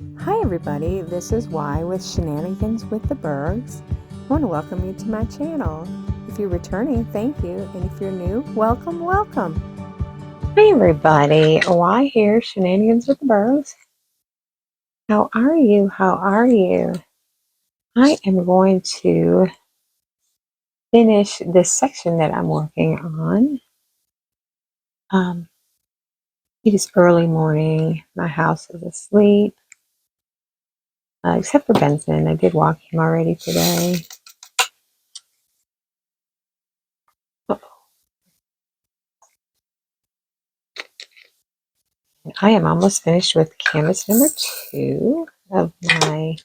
Hi everybody, this is Y with Shenanigans with the Burgs. I want to welcome you to my channel. If you're returning, thank you, and if you're new, welcome, welcome. Hi everybody, Y here, Shenanigans with the Burgs. How are you? How are you? I am going to finish this section that I'm working on. It is early morning. My house is asleep, except for Benson. I did walk him already today. I am almost finished with canvas number 2 of my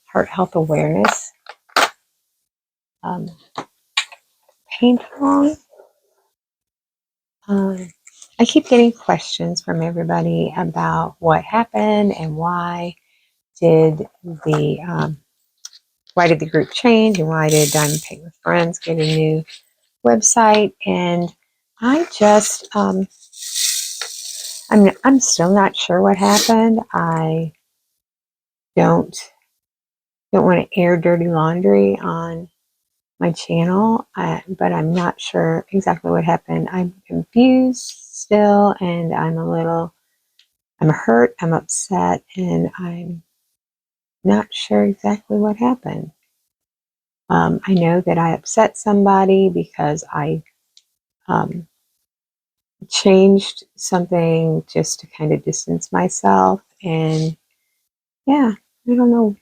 heart health awareness paintalong. I keep getting questions from everybody about what happened and did the why did the group change and why did Diamond Paint with Friends get a new website. And I just I'm still not sure what happened. I don't want to air dirty laundry on my channel, but I'm not sure exactly what happened. I'm confused still, and I'm hurt, I'm upset, and I'm not sure exactly what happened. I know that I upset somebody because I changed something just to kind of distance myself, and yeah, I don't know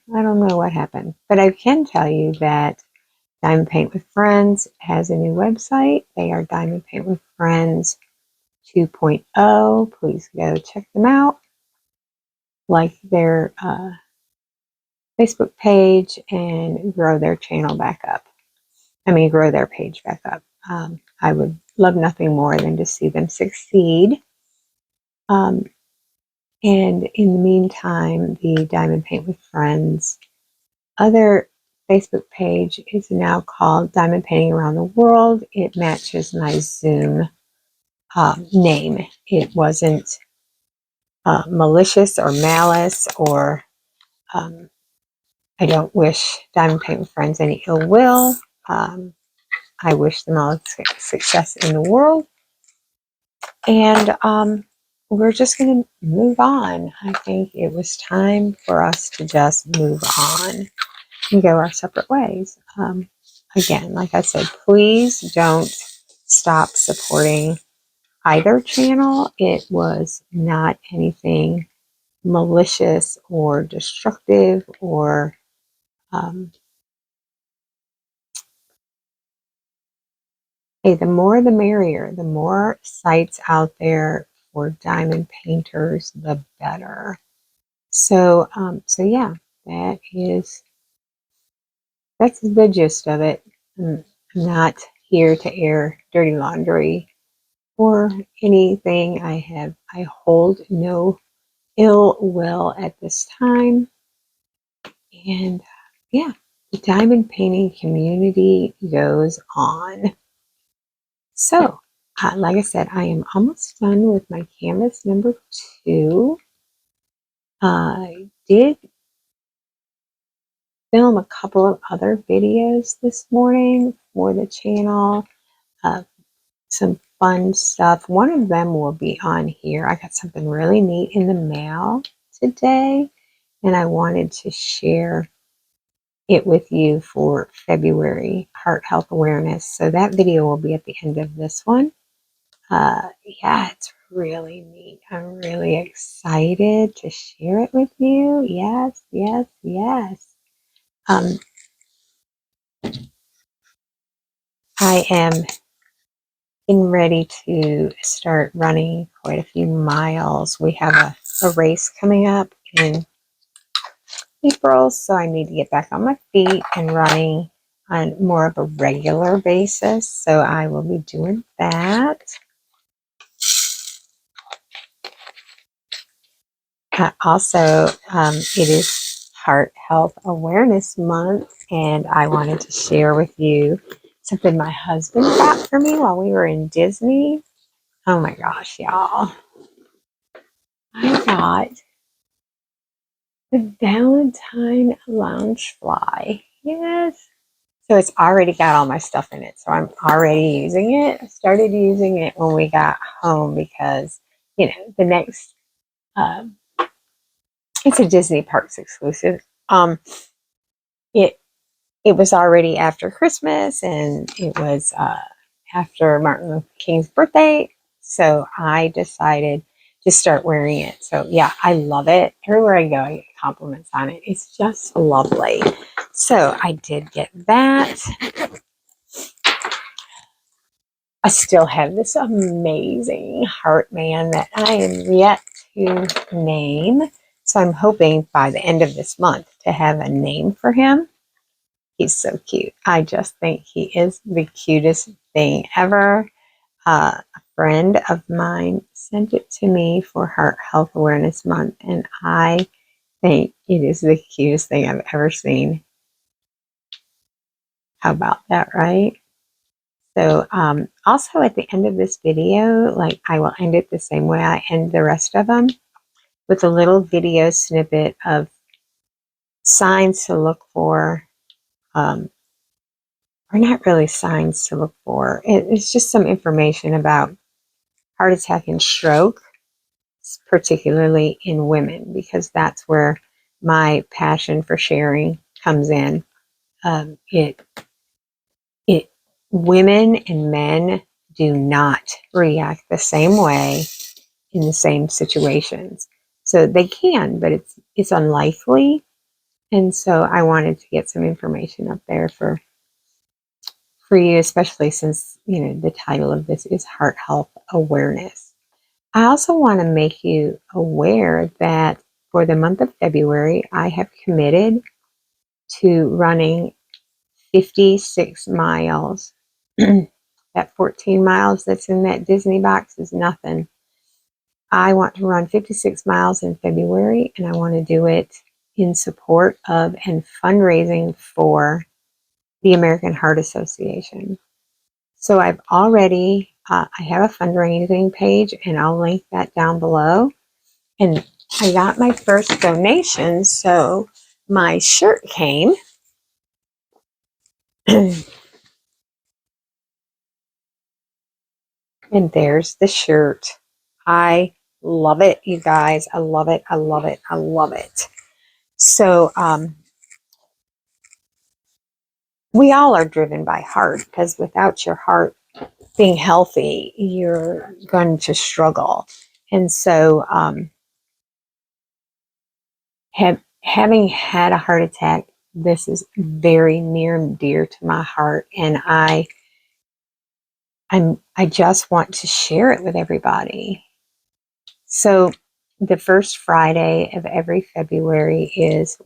what happened, but I can tell you that Diamond Paint with Friends has a new website. They are Diamond Paint with Friends 2.0. Please go check them out. Like their Facebook page and grow their channel back up. Grow their page back up. I would love nothing more than to see them succeed. And in the meantime, the Diamond Paint with Friends other Facebook page is now called Diamond Painting Around the World. It matches my Zoom name. It wasn't malicious or malice, or I don't wish Diamond Paint with Friends any ill will. I wish them all success in the world. And we're just going to move on. I think it was time for us to just move on and go our separate ways. Again, like I said, please don't stop supporting either channel. It was not anything malicious or destructive or hey, the more the merrier. The more sites out there for diamond painters, the better. So, so yeah, that's the gist of it. I'm not here to air dirty laundry or anything. I hold no ill will at this time. And yeah, the diamond painting community goes on. So, like I said, I am almost done with my canvas number 2. I did film a couple of other videos this morning for the channel. Some fun stuff. One of them will be on here. I got something really neat in the mail today, and I wanted to share it with you for February Heart Health Awareness. So that video will be at the end of this one. Yeah, it's really neat. I'm really excited to share it with you. Yes, yes, yes. I am getting ready to start running quite a few miles. We have a race coming up in April, so I need to get back on my feet and running on more of a regular basis. So I will be doing that. Also, it is Heart Health Awareness Month, and I wanted to share with you something my husband got for me while we were in Disney. Oh my gosh, y'all. I got The Valentine Lounge Fly. Yes. So it's already got all my stuff in it. So I'm already using it. I started using it when we got home because, you know, the next, um, it's a Disney Parks exclusive. It it was already after Christmas and it was after Martin Luther King's birthday. So I decided to start wearing it. So yeah, I love it. Everywhere I go, I get compliments on it. It's just lovely. So I did get that. I still have this amazing heart man that I am yet to name. So I'm hoping by the end of this month to have a name for him. He's so cute. I just think he is the cutest thing ever. A friend of mine sent it to me for Heart Health Awareness Month, and I think it is the cutest thing I've ever seen. How about that, right? So, also at the end of this video, like I will end it the same way I end the rest of them with a little video snippet of signs to look for, or not really signs to look for. It's just some information about heart attack and stroke, particularly in women, because that's where my passion for sharing comes in. It it women and men do not react the same way in the same situations. So they can, but it's unlikely. And so I wanted to get some information up there for you, especially since, you know, the title of this is Heart Health Awareness. I also want to make you aware that for the month of February, I have committed to running 56 miles. That 14 miles that's in that Disney box is nothing. I want to run 56 miles in February, and I want to do it in support of and fundraising for the American Heart Association. So I've already, I have a fundraising page, and I'll link that down below. And I got my first donation, so my shirt came. And there's the shirt. I love it, you guys. I love it. I love it. I love it. So, we all are driven by heart, because without your heart being healthy, you're going to struggle. And so, having had a heart attack, this is very near and dear to my heart, and I just want to share it with everybody. So, the first Friday of every February is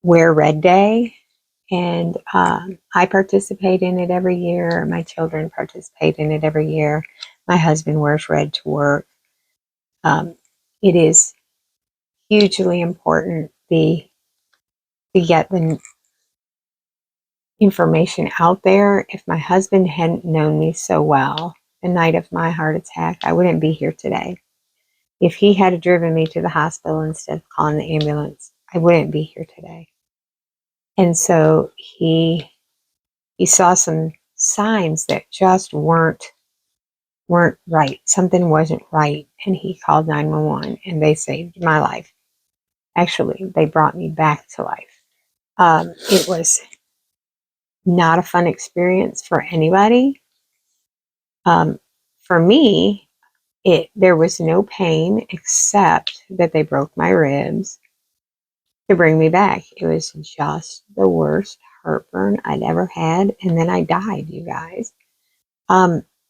Wear Red Day. And I participate in it every year. My children participate in it every year. My husband wears red to work. It is hugely important to get the information out there. If my husband hadn't known me so well the night of my heart attack, I wouldn't be here today. If he had driven me to the hospital instead of calling the ambulance, I wouldn't be here today. And so he saw some signs that just weren't right. Something wasn't right, and he called 911, and they saved my life. Actually, they brought me back to life. It was not a fun experience for anybody. For me, there was no pain except that they broke my ribs to bring me back. It was just the worst heartburn I'd ever had, and then I died, you guys.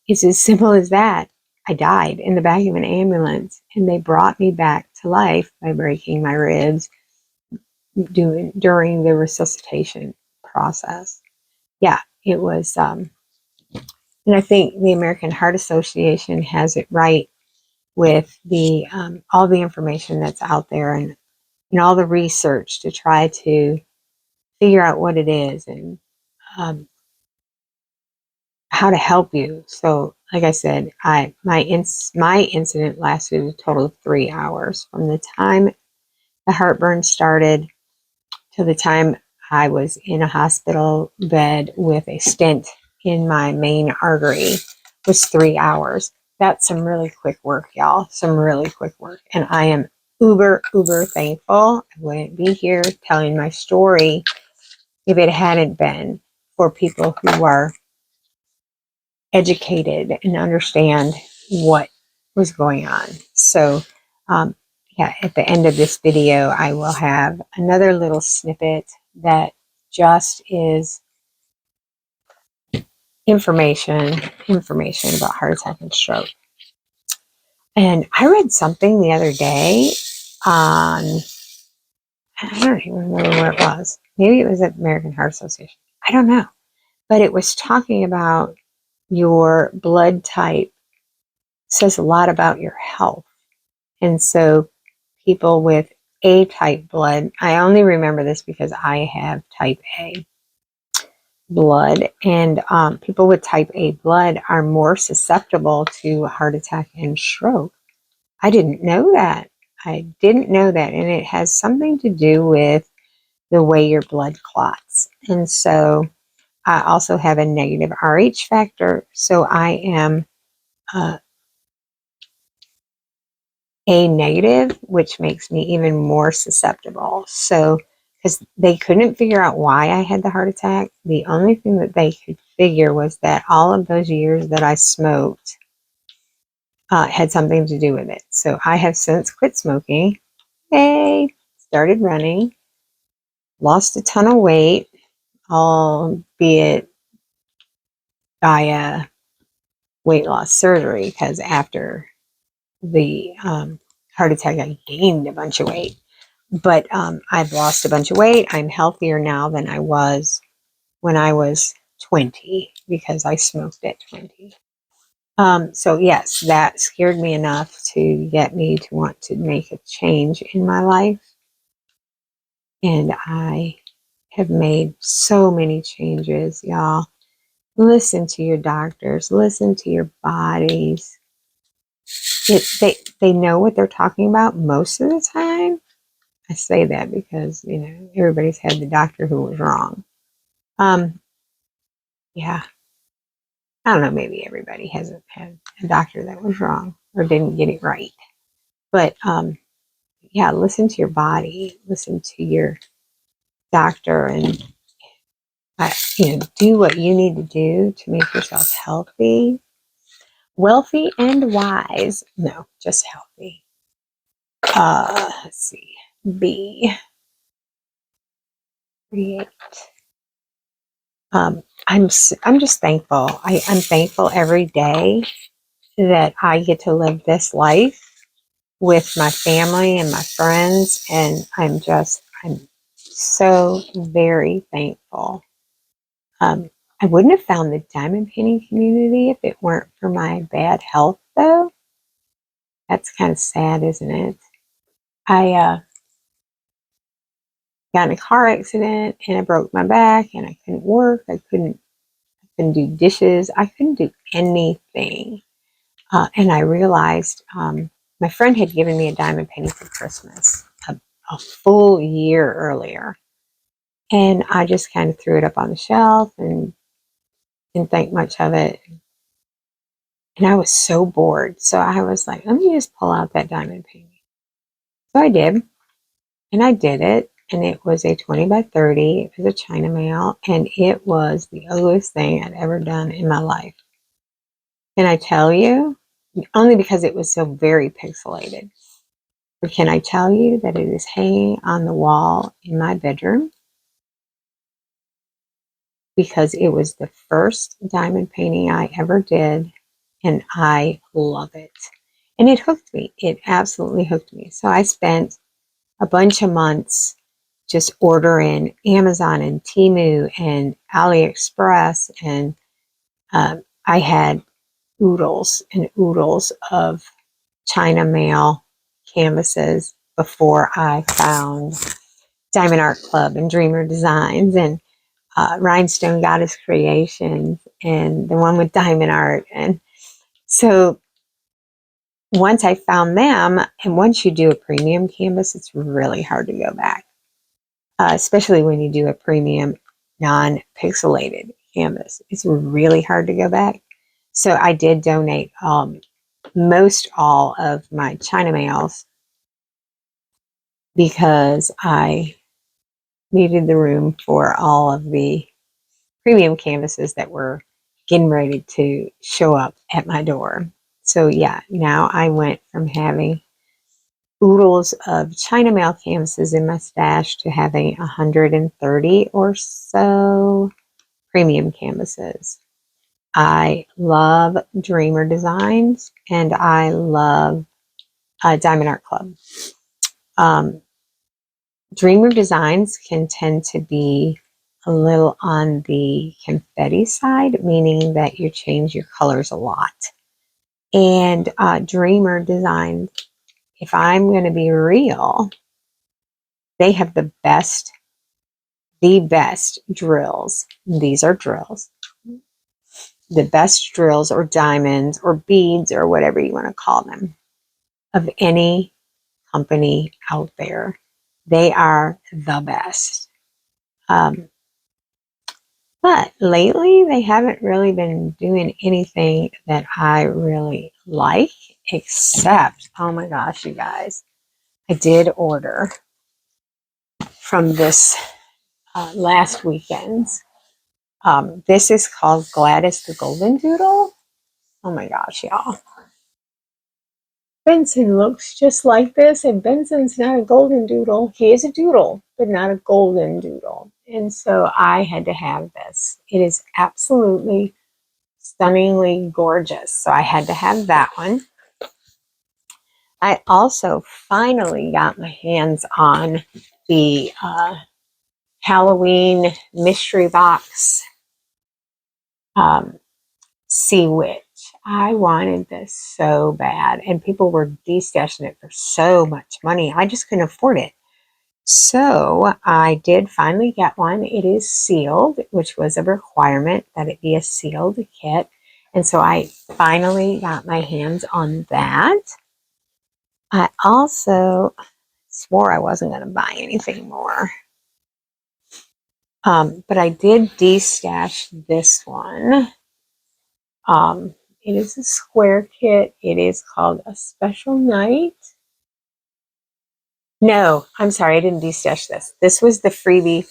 It's as simple as that. I died in the back of an ambulance, and they brought me back to life by breaking my ribs during the resuscitation process. Yeah, it was, and I think the American Heart Association has it right with the all the information that's out there, and all the research to try to figure out what it is. And um, how to help you. So, like I said, my incident lasted a total of 3 hours from the time the heartburn started to the time I was in a hospital bed with a stent in my main artery was 3 hours. That's some really quick work, y'all. Some really quick work. And I am uber thankful. I wouldn't be here telling my story if it hadn't been for people who are educated and understand what was going on. So, yeah, at the end of this video, I will have another little snippet that just is information about heart attack and stroke. And I read something the other day on, I don't even remember where it was. Maybe it was at American Heart Association. I don't know. But it was talking about your blood type says a lot about your health. And so people with A type blood, I only remember this because I have type A blood, and people with type A blood are more susceptible to heart attack and stroke. I didn't know that. I didn't know that. And it has something to do with the way your blood clots. And so I also have a negative Rh factor. So I am A negative, which makes me even more susceptible. So, because they couldn't figure out why I had the heart attack, the only thing that they could figure was that all of those years that I smoked had something to do with it. So I have since quit smoking. Hey, started running, lost a ton of weight, albeit via weight loss surgery, because after the heart attack, I gained a bunch of weight. But I've lost a bunch of weight. I'm healthier now than I was when I was 20 because I smoked at 20. So yes, that scared me enough to get me to want to make a change in my life. And I have made so many changes, y'all. Listen to your doctors. Listen to your bodies. They know what they're talking about most of the time. I say that because, you know, everybody's had the doctor who was wrong. Yeah, I don't know, maybe everybody hasn't had a doctor that was wrong or didn't get it right. But yeah, listen to your body, listen to your doctor, and you know, do what you need to do to make yourself healthy, wealthy, and wise. No, just healthy. Let's see. B. Create. I'm just thankful. I'm thankful every day that I get to live this life with my family and my friends, and I'm so very thankful. I wouldn't have found the diamond painting community if it weren't for my bad health, though. That's kind of sad, isn't it? I got in a car accident and I broke my back and I couldn't work. I couldn't do dishes. I couldn't do anything. And I realized my friend had given me a diamond painting for Christmas a full year earlier. And I just kind of threw it up on the shelf and didn't think much of it. And I was so bored. So I was like, let me just pull out that diamond painting. So I did. And I did it. And it was a 20 by 30. It was a China mail. And it was the ugliest thing I'd ever done in my life. Can I tell you? Only because it was so very pixelated. But can I tell you that it is hanging on the wall in my bedroom? Because it was the first diamond painting I ever did, and I love it. And it hooked me. It absolutely hooked me. So I spent a bunch of months just ordering Amazon and Temu and AliExpress, and I had oodles and oodles of China mail canvases before I found Diamond Art Club and Dreamer Designs. And Rhinestone Goddess Creations, and the one with diamond art. And so once I found them, and once you do a premium canvas, it's really hard to go back, especially when you do a premium non-pixelated canvas. It's really hard to go back. So I did donate most all of my China mails because I needed the room for all of the premium canvases that were getting ready to show up at my door. So yeah, now I went from having oodles of China mail canvases in my stash to having 130 or so premium canvases. I love Dreamer Designs, and I love Diamond Art Club. Dreamer Designs can tend to be a little on the confetti side, meaning that you change your colors a lot. And Dreamer Designs, if I'm going to be real, they have the best drills. These are drills. The best drills or diamonds or beads or whatever you want to call them of any company out there. They are the best. But lately, they haven't really been doing anything that I really like, except, oh my gosh, you guys, I did order from this last weekend's. This is called Gladys the Golden Doodle. Oh my gosh, y'all. Benson looks just like this, and Benson's not a golden doodle. He is a doodle, but not a golden doodle. And so I had to have this. It is absolutely stunningly gorgeous. So I had to have that one. I also finally got my hands on the Halloween mystery box Sea Witch. I wanted this so bad, and people were destashing it for so much money. I just couldn't afford it. So I did finally get one. It is sealed, which was a requirement that it be a sealed kit. And so I finally got my hands on that. I also swore I wasn't going to buy anything more. But I did destash this one. It is a square kit. It is called A Special Night. No, I'm sorry, I didn't destash this. This was the freebie.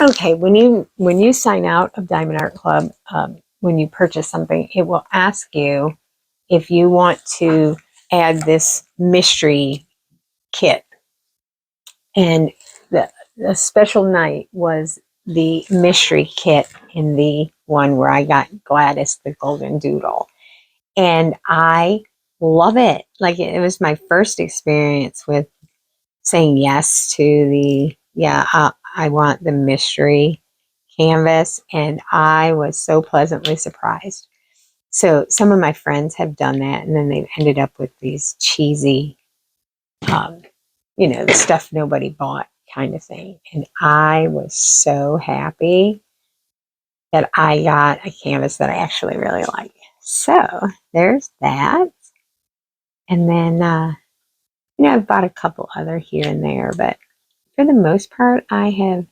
Okay, when you sign out of Diamond Art Club, when you purchase something, it will ask you if you want to add this mystery kit. And the special night was the mystery kit in the one where I got Gladys the Golden Doodle. And I love it. Like, it was my first experience with saying yes to the, I want the mystery canvas. And I was so pleasantly surprised. So some of my friends have done that, and then they've ended up with these cheesy, the stuff nobody bought kind of thing. And I was so happy that I got a canvas that I actually really like. So there's that. And then, I've bought a couple other here and there, but for the most part, I have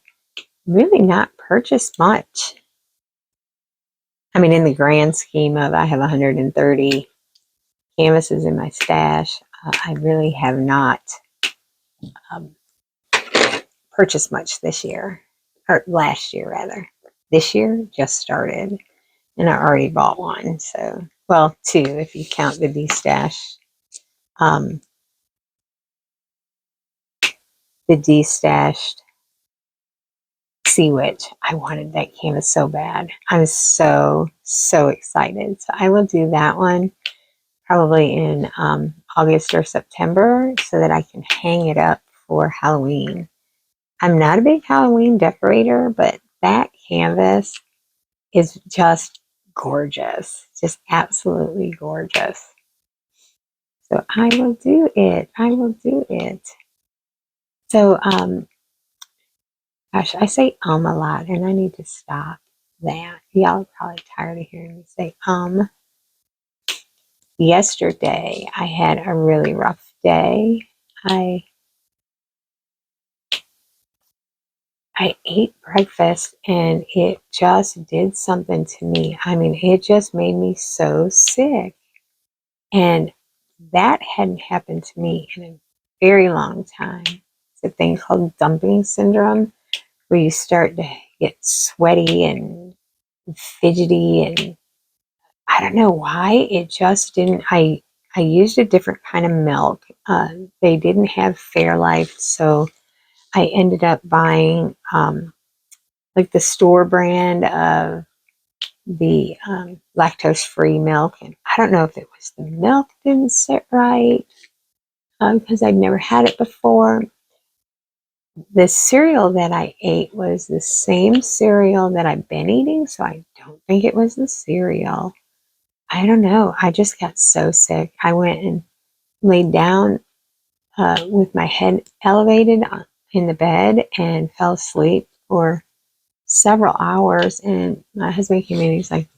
really not purchased much. I mean, in the grand scheme of, I have 130 canvases in my stash. I really have not purchased much this year, or last year rather. This year just started, and I already bought one. So, well, two if you count the destash. The destashed Sea Witch. I wanted that canvas so bad. I'm so excited. So I will do that one probably in August or September so that I can hang it up for Halloween. I'm not a big Halloween decorator, but that canvas is just gorgeous. Just absolutely gorgeous. So I will do it. I will do it. So Gosh, I say a lot, and I need to stop that. Y'all are probably tired of hearing me say. Yesterday, I had a really rough day. I I ate breakfast and it just did something to me. I mean, it just made me so sick. And that hadn't happened to me in a very long time. It's a thing called dumping syndrome, where you start to get sweaty and fidgety, and I don't know why. It just didn't. I used a different kind of milk. They didn't have Fairlife, so I ended up buying like the store brand of the lactose free milk. And I don't know if it was the milk didn't sit right because I'd never had it before. The cereal that I ate was the same cereal that I've been eating, so I don't think it was the cereal. I don't know. I just got so sick. I went and laid down with my head elevated in the bed and fell asleep for several hours. And my husband came in and he's like,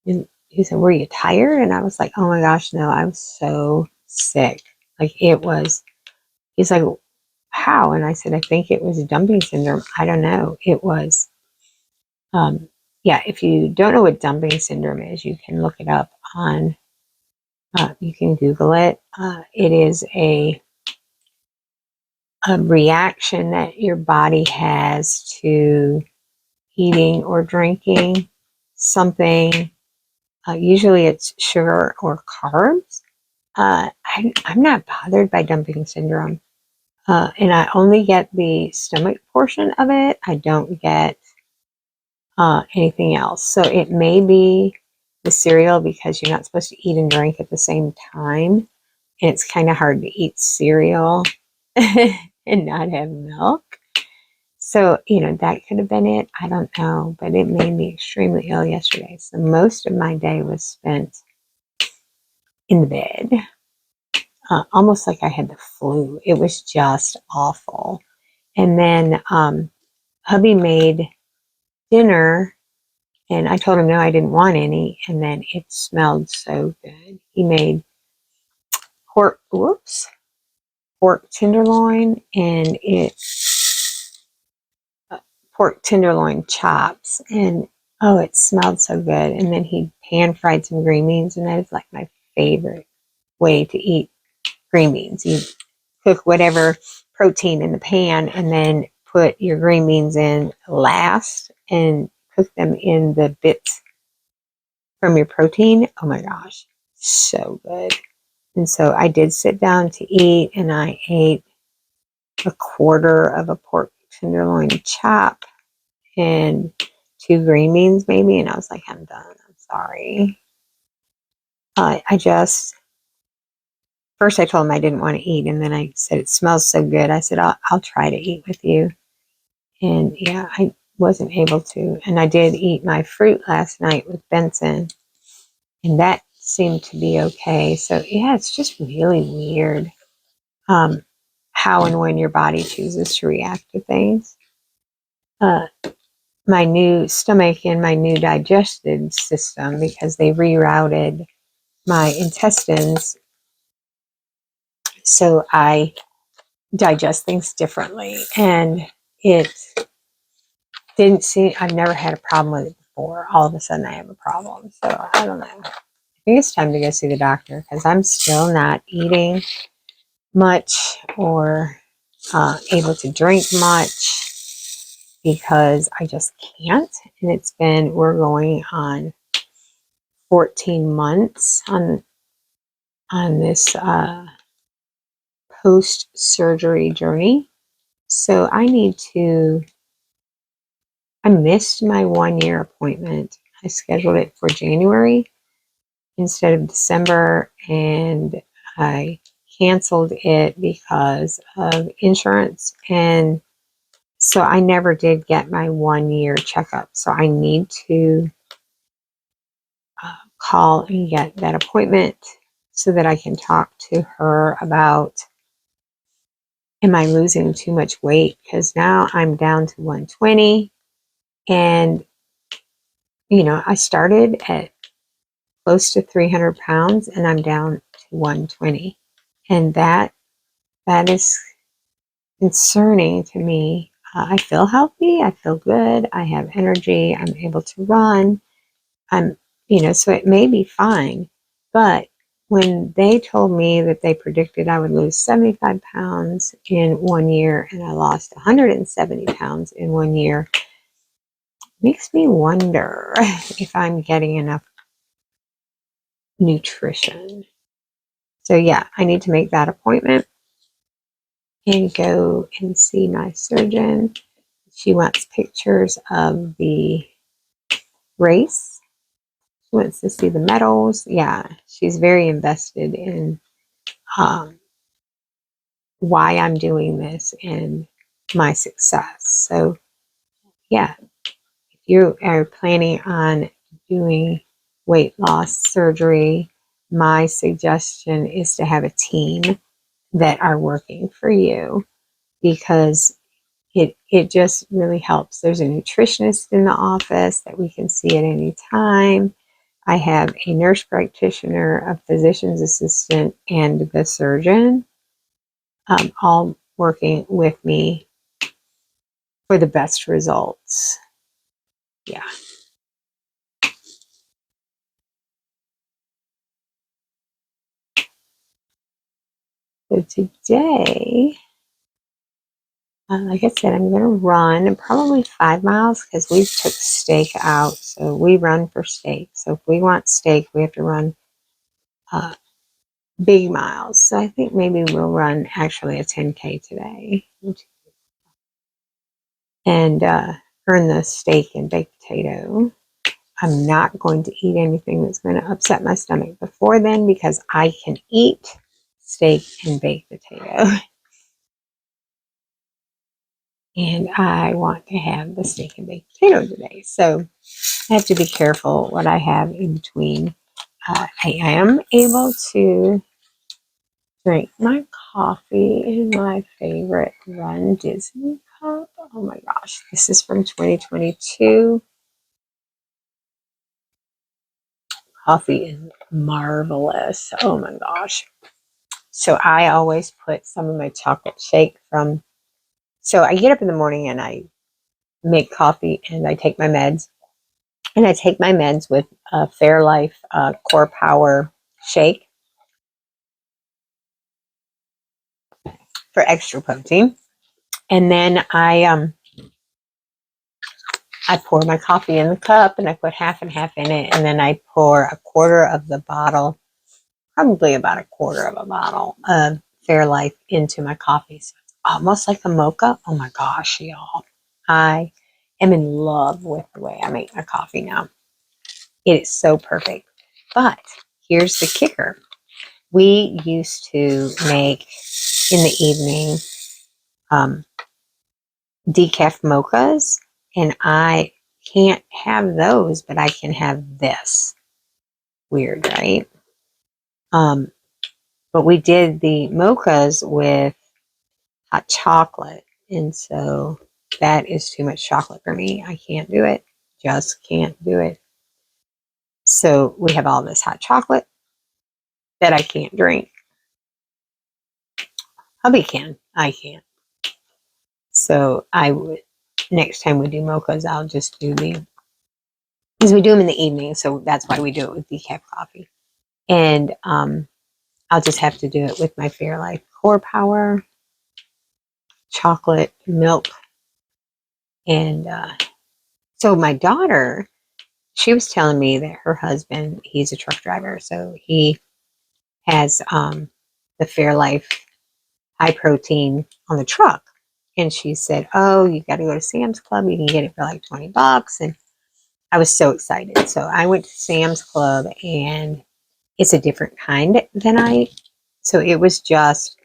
he said, "Were you tired?" And I was like, "Oh my gosh, no, I was so sick." Like it was, he's like, "How?" And I said, "I think it was dumping syndrome. I don't know." It was, um, yeah, if you don't know what dumping syndrome is, you can look it up on, you can Google it. It is a reaction that your body has to eating or drinking something. Usually it's sugar or carbs. I'm not bothered by dumping syndrome. And I only get the stomach portion of it. I don't get anything else. So it may be the cereal because you're not supposed to eat and drink at the same time. And it's kind of hard to eat cereal and not have milk. So, that could have been it. I don't know. But it made me extremely ill yesterday. So most of my day was spent in the bed, almost like I had the flu. It was just awful. And then hubby made dinner, and I told him no, I didn't want any. And then it smelled so good. He made pork, pork tenderloin, and pork tenderloin chops, and oh, it smelled so good. And then he pan fried some green beans, and that is like my favorite way to eat green beans. You cook whatever protein in the pan and then put your green beans in last and cook them in the bits from your protein. Oh my gosh, so good. And so I did sit down to eat, and I ate a quarter of a pork tenderloin chop and two green beans maybe, and I was like, I'm done. I'm sorry. I just first I told him I didn't want to eat, and then I said it smells so good. I said I'll try to eat with you. And yeah, I wasn't able to. And I did eat my fruit last night with Benson, and that seemed to be okay. So yeah, it's just really weird um, how and when your body chooses to react to things. Uh, my new stomach and my new digestive system, because they rerouted my intestines, so I digest things differently. And it didn't see, I've never had a problem with it before. All of a sudden I have a problem. So I don't know. I think it's time to go see the doctor because I'm still not eating much or able to drink much because I just can't. And we're going on 14 months on this post-surgery journey. So I missed my 1 year appointment. I scheduled it for January instead of December, and I canceled it because of insurance. And so I never did get my 1 year checkup. So I need to call and get that appointment so that I can talk to her about am I losing too much weight? Because now I'm down to 120, and I started at close to 300 pounds, and I'm down to 120, and that is concerning to me. I feel healthy, I feel good, I have energy, I'm able to run, so it may be fine. But when they told me that they predicted I would lose 75 pounds in 1 year and I lost 170 pounds in 1 year, makes me wonder if I'm getting enough nutrition. So yeah, I need to make that appointment and go and see my surgeon. She wants pictures of the race. She wants to see the medals. Yeah, she's very invested in um, why I'm doing this and my success. So yeah, if you are planning on doing weight loss surgery, my suggestion is to have a team that are working for you, because it just really helps. There's a nutritionist in the office that we can see at any time. I have a nurse practitioner, a physician's assistant, and the surgeon, all working with me for the best results. Yeah. So today, like I said, I'm going to run probably 5 miles because we took steak out. So we run for steak. So if we want steak, we have to run uh, big miles. So I think maybe we'll run actually a 10K today and earn the steak and baked potato. I'm not going to eat anything that's going to upset my stomach before then, because I can eat steak and baked potato. And I want to have the steak and baked potato today. So I have to be careful what I have in between. I am able to drink my coffee in my favorite Run Disney cup. Oh my gosh, this is from 2022. Coffee is marvelous. Oh my gosh. So I always put some of my chocolate shake so I get up in the morning and I make coffee and I take my meds. And I take my meds with Fairlife Core Power shake for extra protein. And then I pour my coffee in the cup and I put half and half in it. And then I pour a quarter of the bottle, probably about a quarter of a bottle of Fairlife into my coffee. So it's almost like a mocha. Oh my gosh, y'all. I am in love with the way I make my coffee now. It is so perfect. But here's the kicker. We used to make in the evening decaf mochas, and I can't have those, but I can have this. Weird, right? But we did the mochas with hot chocolate, and so that is too much chocolate for me. I can't do it. Just can't do it. So we have all this hot chocolate that I can't drink. Hubby can. I can't. So I would, next time we do mochas, I'll just do because we do them in the evening, so that's why we do it with decaf coffee. And I'll just have to do it with my Fairlife Core Power, chocolate, milk. And so my daughter, she was telling me that her husband, he's a truck driver, so he has the Fairlife high protein on the truck. And she said, oh, you got to go to Sam's Club. You can get it for like $20. And I was so excited. So I went to Sam's Club, and it's a different kind than so it was just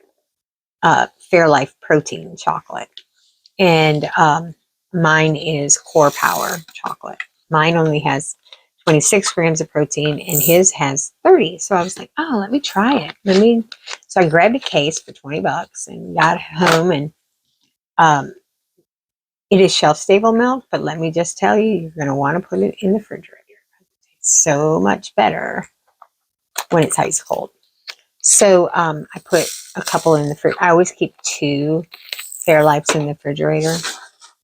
Fairlife protein chocolate. And mine is Core Power chocolate. Mine only has 26 grams of protein, and his has 30. So I was like, oh, let me try it. So I grabbed a case for 20 bucks and got home, and it is shelf-stable milk, but let me just tell you, you're going to want to put it in the refrigerator. It's so much better when it's ice cold. So I put a couple in the fridge. I always keep 2 Fairlifes in the refrigerator.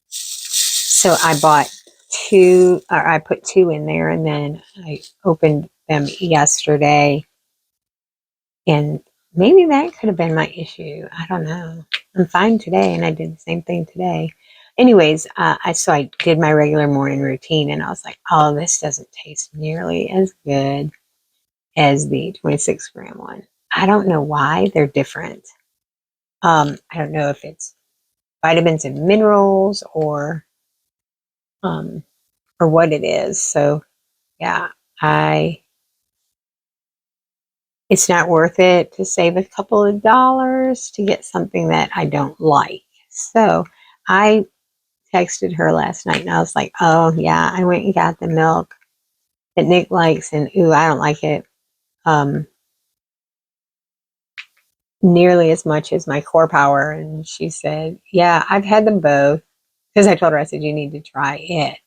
So I bought 2, or I put 2 in there, and then I opened them yesterday. And maybe that could have been my issue. I don't know. I'm fine today, and I did the same thing today. Anyways, so I did my regular morning routine, and I was like, oh, this doesn't taste nearly as good as the 26 gram one. I don't know why they're different. I don't know if it's vitamins and minerals or what it is. So yeah, it's not worth it to save a couple of dollars to get something that I don't like. So I texted her last night, and I was like, oh yeah, I went and got the milk that Nick likes, and ooh, I don't like it nearly as much as my Core Power. And she said, yeah, I've had them both, because I told her, I said, you need to try it.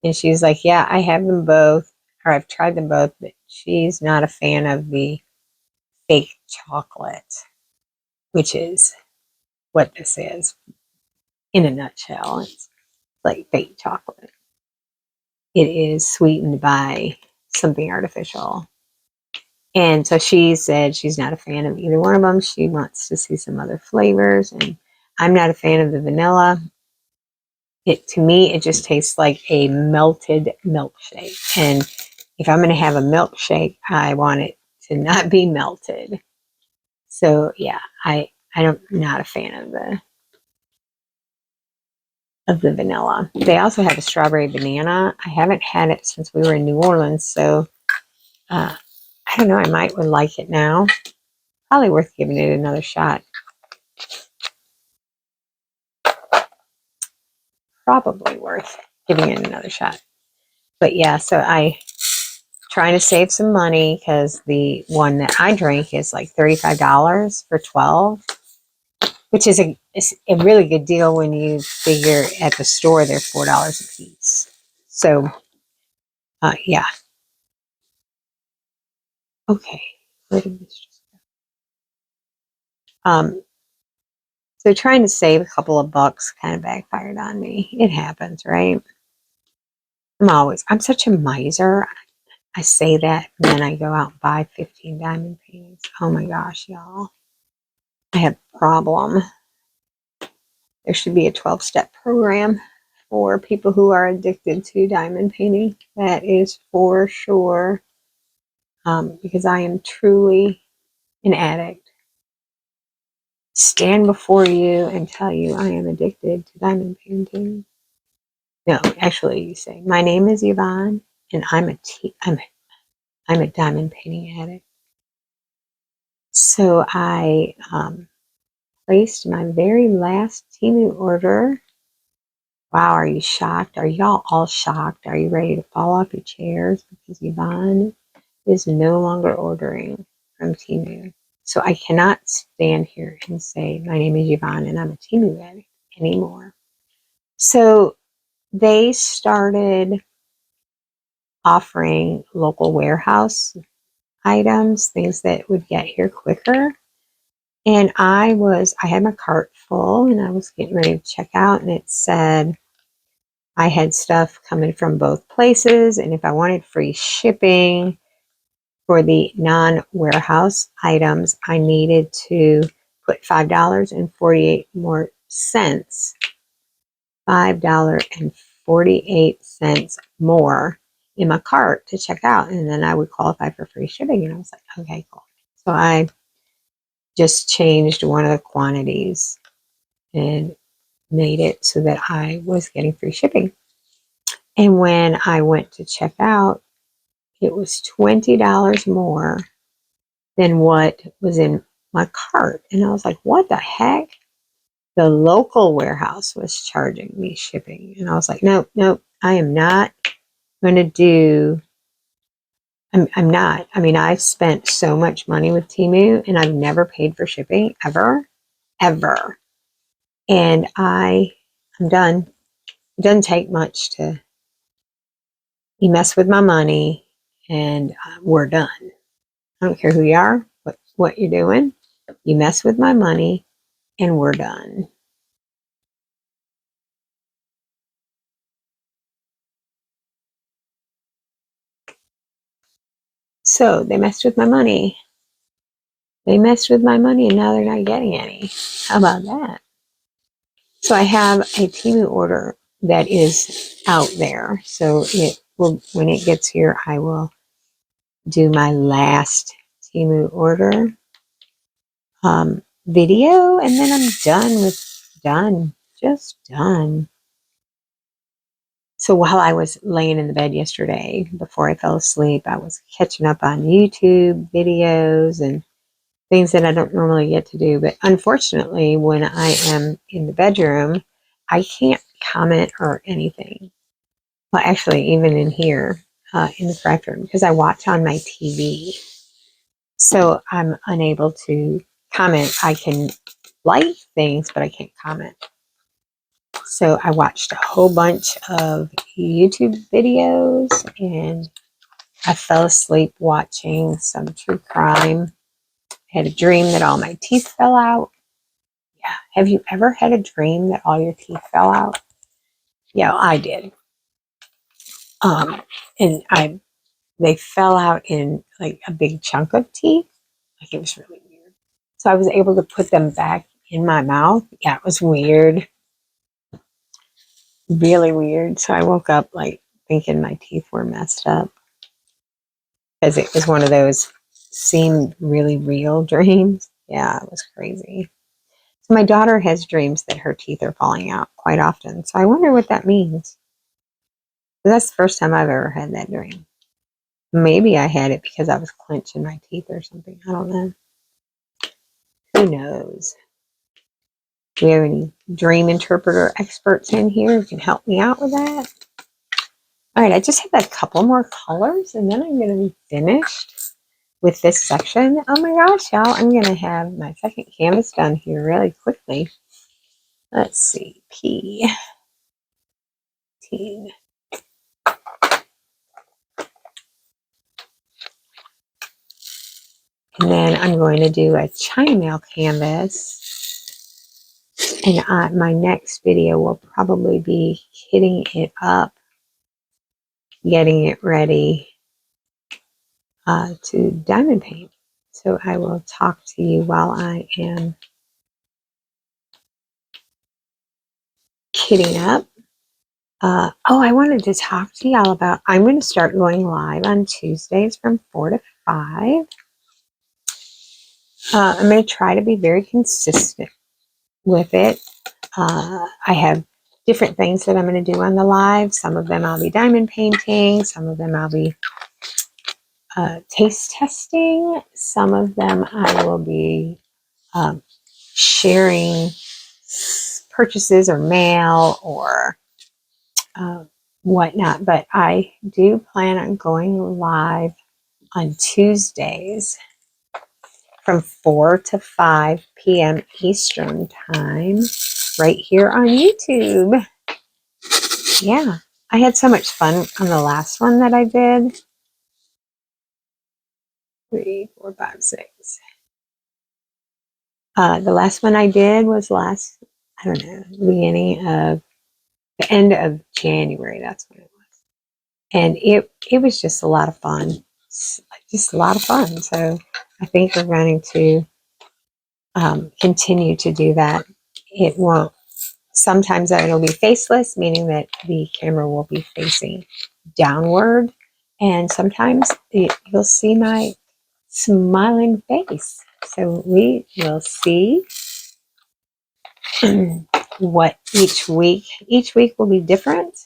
And she's like, yeah, I have them both, or I've tried them both, but she's not a fan of the fake chocolate, which is what this is in a nutshell. It's like fake chocolate. It is sweetened by something artificial. And so she said she's not a fan of either one of them. She wants to see some other flavors. And I'm not a fan of the vanilla. To me, it just tastes like a melted milkshake. And if I'm going to have a milkshake, I want it to not be melted. So yeah, I'm not a fan of the vanilla. They also have a strawberry banana. I haven't had it since we were in New Orleans, so I don't know. I might would like it now. Probably worth giving it another shot. Probably worth giving it another shot. But yeah, so I trying to save some money, because the one that I drink is like $35 for 12, which is a really good deal when you figure at the store they're $4 a piece. So yeah. Okay, where did this just go? So trying to save a couple of bucks kind of backfired on me. It happens, right? I'm such a miser. I say that, and then I go out and buy 15 diamond paintings. Oh my gosh, y'all. I have a problem. There should be a 12-step program for people who are addicted to diamond painting. That is for sure. Because I am truly an addict. Stand before you and tell you I am addicted to diamond painting. No, actually, you say, my name is Yvonne, and I'm a diamond painting addict. So I placed my very last Temu order. Wow, are you shocked? Are y'all all shocked? Are you ready to fall off your chairs? Because Yvonne is no longer ordering from Temu. So I cannot stand here and say, my name is Yvonne and I'm a Temu addict anymore. So they started offering local warehouse items, things that would get here quicker. And I had my cart full, and I was getting ready to check out, and it said I had stuff coming from both places, and if I wanted free shipping for the non-warehouse items, I needed to put $5.48 more cents, $5.48 more in my cart to check out, and then I would qualify for free shipping. And I was like, okay, cool. So I just changed one of the quantities and made it so that I was getting free shipping. And when I went to check out, it was $20 more than what was in my cart. And I was like, what the heck? The local warehouse was charging me shipping. And I was like, nope, I am not going to do I'm not. I mean, I've spent so much money with Temu and I've never paid for shipping ever, ever. And I'm done. It doesn't take much to, you mess with my money and we're done. I don't care who you are, what you're doing. You mess with my money and we're done. So they messed with my money. They messed with my money and now they're not getting any. How about that? So I have a Temu order that is out there. So it will, when it gets here, I will do my last Temu order video, and then I'm just done. So while I was laying in the bed yesterday, before I fell asleep, I was catching up on YouTube videos and things that I don't normally get to do. But unfortunately, when I am in the bedroom, I can't comment or anything. Well, actually, even in here, in the craft room, because I watch on my TV. So I'm unable to comment. I can like things, but I can't comment. So I watched a whole bunch of YouTube videos and I fell asleep watching some true crime. I had a dream that all my teeth fell out. Yeah. Have you ever had a dream that all your teeth fell out? Yeah, I did. And they fell out in like a big chunk of teeth. Like it was really weird. So I was able to put them back in my mouth. Yeah, it was weird. Really weird. So I woke up like thinking my teeth were messed up because it was one of those seemed really real dreams. Yeah, it was crazy. So my daughter has dreams that her teeth are falling out quite often. So I wonder what that means. That's the first time I've ever had that dream. Maybe I had it because I was clenching my teeth or something. I don't know. Who knows? Do we have any dream interpreter experts in here who can help me out with that? All right, I just have a couple more colors and then I'm going to be finished with this section. Oh my gosh, y'all, I'm going to have my second canvas done here really quickly. Let's see, P. T. And then I'm going to do a China mail canvas. And my next video will probably be hitting it up, getting it ready to diamond paint. So I will talk to you while I am kitting up. Oh, I wanted to talk to y'all about, I'm going to start going live on Tuesdays from 4 to 5. I'm going to try to be very consistent with it. I have different things that I'm going to do on the live. Some of them I'll be diamond painting. Some of them I'll be taste testing. Some of them I will be sharing purchases or mail or whatnot. But I do plan on going live on Tuesdays from 4 to 5 p.m. Eastern Time right here on YouTube. Yeah, I had so much fun on the last one that I did. 3, 4, 5, 6. The last one I did was I don't know, the end of January. That's when it was. And it was just a lot of fun. Just a lot of fun. So I think we're going to continue to do that. It won't, sometimes it'll be faceless, meaning that the camera will be facing downward. And sometimes you'll see my smiling face. So we will see what each week will be different.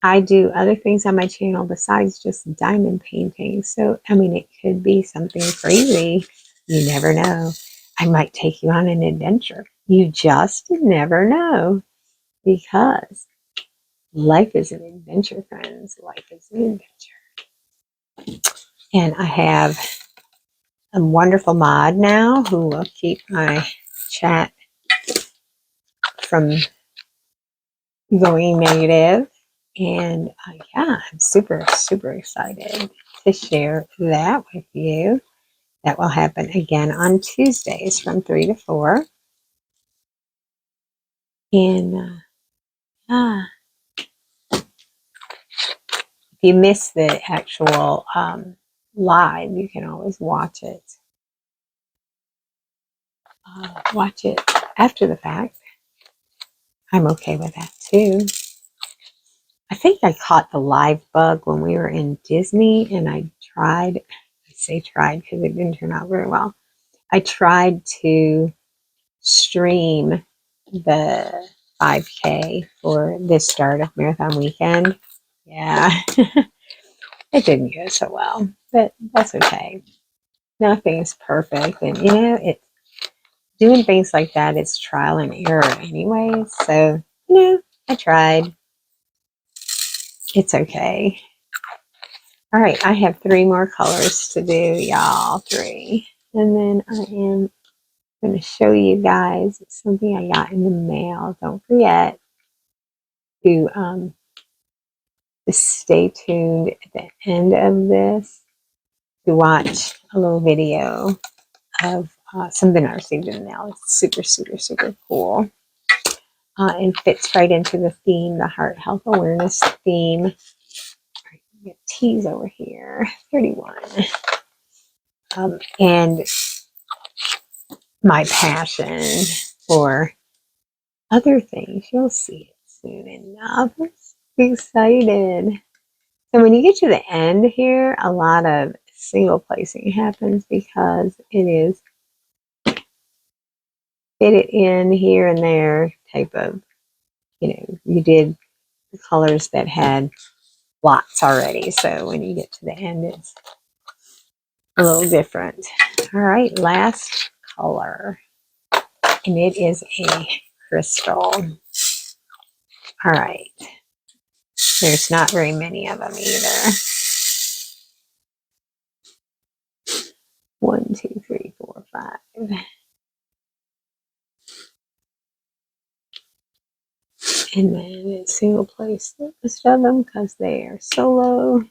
I do other things on my channel besides just diamond painting. So, I mean, it could be something crazy. You never know. I might take you on an adventure. You just never know, because life is an adventure, friends. Life is an adventure. And I have a wonderful mod now who will keep my chat from going negative. And yeah, I'm super, super excited to share that with you. That will happen again on Tuesdays from 3 to 4. And if you miss the actual live, you can always watch it. Watch it after the fact. I'm okay with that too. I think I caught the live bug when we were in Disney, and I say tried because it didn't turn out very well. I tried to stream the 5K for this start of marathon weekend. Yeah, it didn't go so well, but that's okay. Nothing's perfect, and it's doing things like that. It's trial and error anyway. So I tried. It's okay. All right, I have 3 more colors to do, y'all. 3, and then I am going to show you guys something I got in the mail. Don't forget to stay tuned at the end of this to watch a little video of something I received in the mail. It's super, super, super cool. And fits right into the theme, the Heart Health Awareness theme. Get T's over here, 31. And my passion for other things. You'll see it soon enough. I'm excited. So when you get to the end here, a lot of single placing happens because it is fit it in here and there type of, you did the colors that had lots already. So when you get to the end, it's a little different. All right, last color. And it is a crystal. All right. There's not very many of them either. 1, 2, 3, 4, 5. And then it's single place the rest of them because they are solo.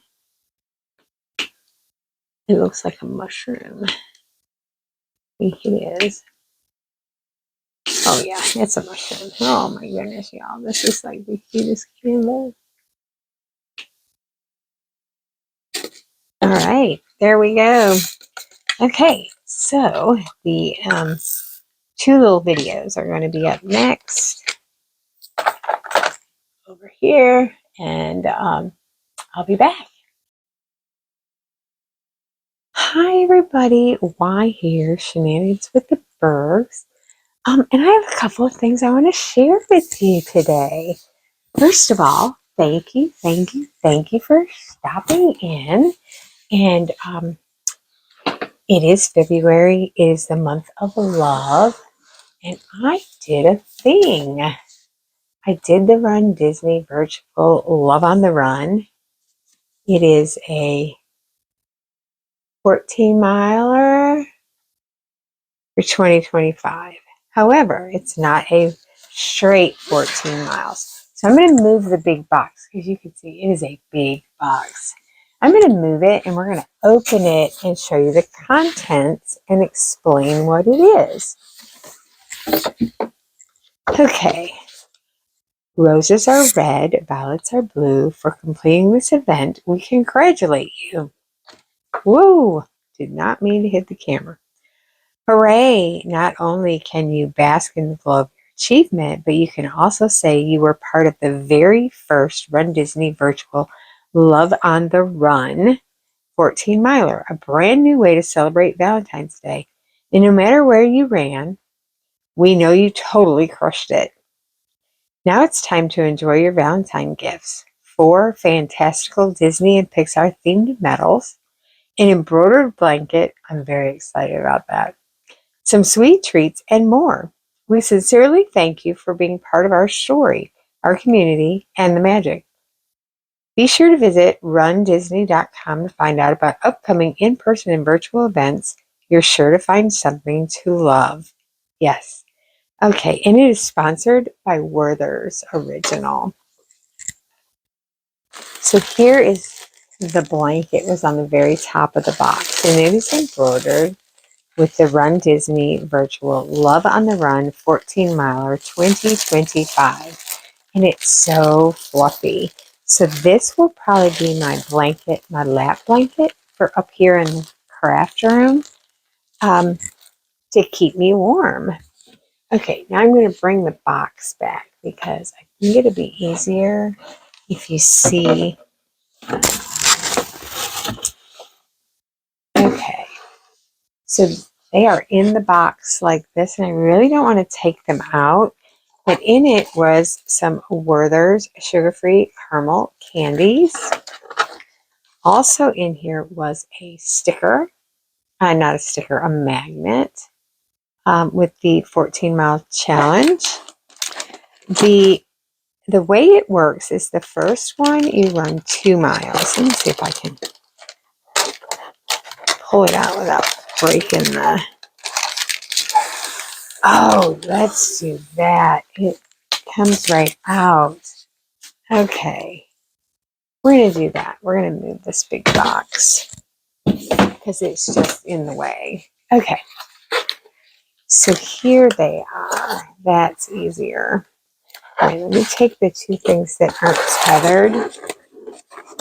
It looks like a mushroom. I think it is. Oh yeah, it's a mushroom. Oh my goodness, y'all. This is like the cutest canvas. All right, there we go. Okay, so the 2 little videos are going to be up next over here, and I'll be back. Hi everybody, Y here, Shenanigans with the Burgs. And I have a couple of things I want to share with you today. First of all, thank you for stopping in. And it is February, it is the month of love, and I did a thing. I did the Run Disney Virtual Love on the Run. It is a 14-miler for 2025. However, it's not a straight 14 miles. So I'm going to move the big box because you can see it is a big box. I'm going to move it and we're going to open it and show you the contents and explain what it is. Okay. Roses are red, violets are blue. For completing this event, we congratulate you. Woo! Did not mean to hit the camera. Hooray! Not only can you bask in the glow of your achievement, but you can also say you were part of the very first Run Disney virtual Love on the Run 14-miler, a brand new way to celebrate Valentine's Day. And no matter where you ran, we know you totally crushed it. Now it's time to enjoy your Valentine gifts. 4 fantastical Disney and Pixar themed medals, an embroidered blanket. I'm very excited about that. Some sweet treats, and more. We sincerely thank you for being part of our story, our community, and the magic. Be sure to visit rundisney.com to find out about upcoming in-person and virtual events. You're sure to find something to love. Yes. Okay, and it is sponsored by Werther's Original. So here is the blanket. It was on the very top of the box, and it is embroidered with the Run Disney Virtual Love on the Run 14 Miler 2025. And it's so fluffy. So this will probably be my blanket, my lap blanket for up here in the craft room to keep me warm. Okay, now I'm going to bring the box back because I think it'll be easier if you see. Okay, so they are in the box like this, and I really don't want to take them out. But in it was some Werther's sugar-free caramel candies. Also in here was a sticker, not a sticker, a magnet with the 14-mile challenge. The way it works is the first one, you run 2 miles. Let me see if I can pull it out without breaking the... Oh, let's do that. It comes right out. Okay. We're going to do that. We're going to move this big box because it's just in the way. Okay. So here they are. That's easier. All right, let me take the two things that aren't tethered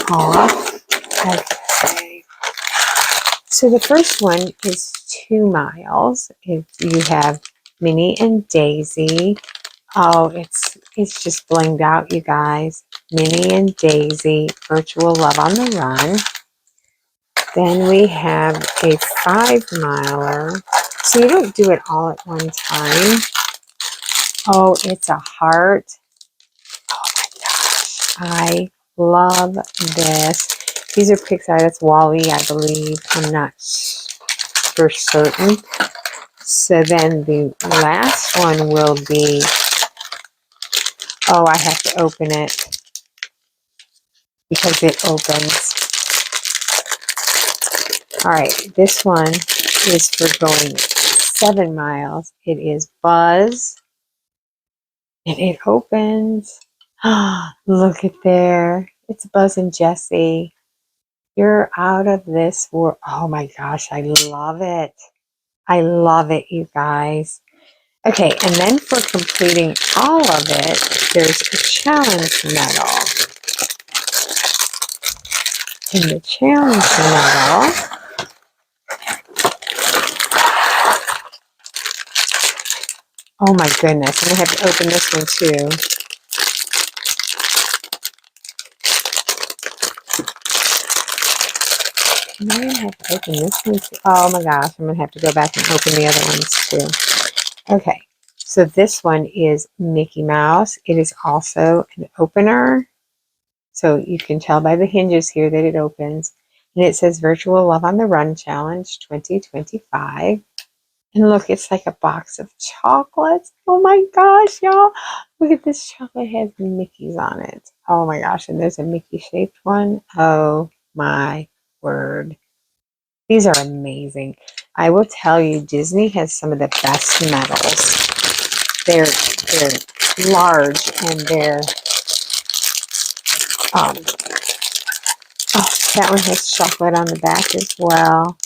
off. Okay. So the first one is 2 miles. If you have Minnie and Daisy. Oh, it's just blinged out, you guys. Minnie and Daisy, Virtual Love on the Run. Then we have a 5 miler. So you don't do it all at one time. Oh, it's a heart. Oh my gosh. I love this. These are Pixar. That's Wall-E, I believe. I'm not for certain. So then the last one will be, oh, I have to open it because it opens. All right, this one is for going 7 miles. It is Buzz, and it opens. Ah, look at there. It's Buzz and Jessie. You're out of this world. Oh my gosh, I love it. I love it, you guys. Okay, and then for completing all of it, there's a challenge medal. In the challenge medal, oh my goodness, I'm going to have to open this one too. I'm going to have to open this one too. Oh my gosh, I'm going to have to go back and open the other ones too. Okay, so this one is Mickey Mouse. It is also an opener. So you can tell by the hinges here that it opens. And it says Virtual Love on the Run Challenge 2025. And look, it's like a box of chocolates. Oh my gosh, y'all. Look at this chocolate has Mickeys on it. Oh my gosh, and there's a Mickey shaped one. Oh my word. These are amazing. I will tell you, Disney has some of the best medals. They're large and they're oh, that one has chocolate on the back as well.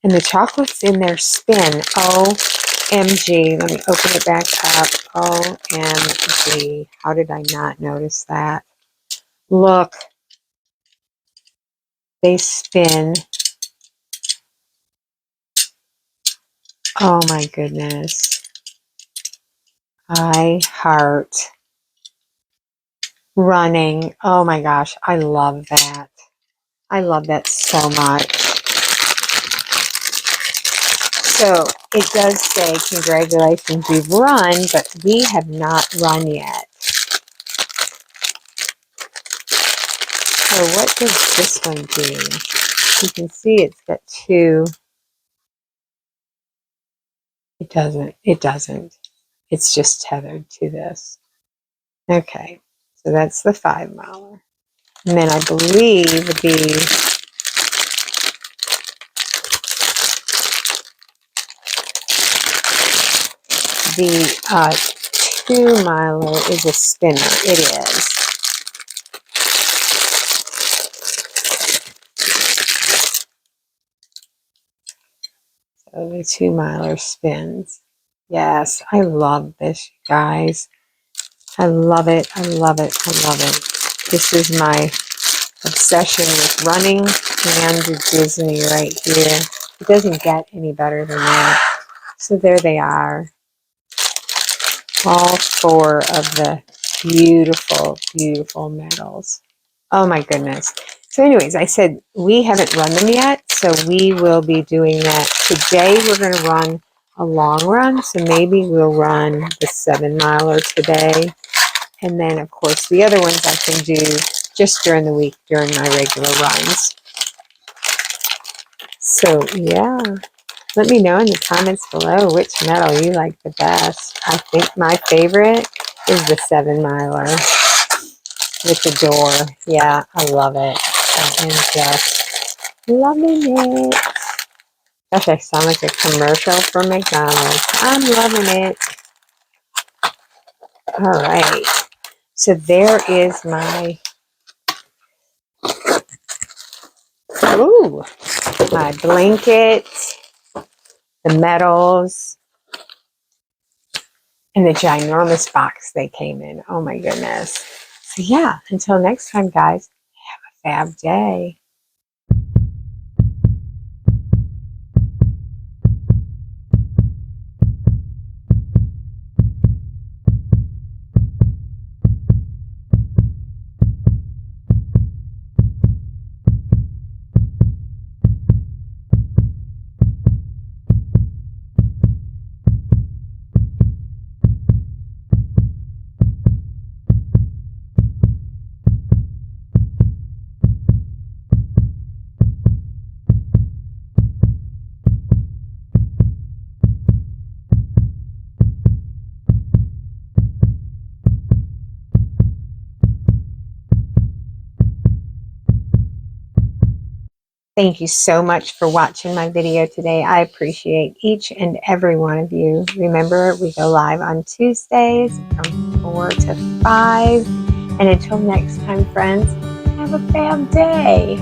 And the chocolate's in their spin. OMG. Let me open it back up. OMG. How did I not notice that? Look. They spin. Oh my goodness. I heart running. Oh my gosh. I love that. I love that so much. So it does say, congratulations, you've run, but we have not run yet. So what does this one do? You can see it's got 2. It doesn't. It doesn't. It's just tethered to this. Okay. So that's the 5 miler. And then I believe the 2-miler is a spinner. It is. So the 2-miler spins. Yes, I love this, you guys. I love it. I love it. I love it. This is my obsession with running and Disney right here. It doesn't get any better than that. So there they are. All 4 of the beautiful, beautiful medals. Oh my goodness. So anyways, I said we haven't run them yet, so we will be doing that. Today we're going to run a long run, so maybe we'll run the 7-miler today. And then, of course, the other ones I can do just during the week, during my regular runs. So, yeah. Let me know in the comments below which medal you like the best. I think my favorite is the 7-miler with the door. Yeah, I love it. I am just loving it. Gosh, I sound like a commercial for McDonald's. I'm loving it. All right. So there is my, my blanket, the medals, and the ginormous box they came in. Oh my goodness. So yeah, until next time, guys, have a fab day. Thank you so much for watching my video today. I appreciate each and every one of you. Remember, we go live on Tuesdays from 4 to 5. And until next time, friends, have a fab day.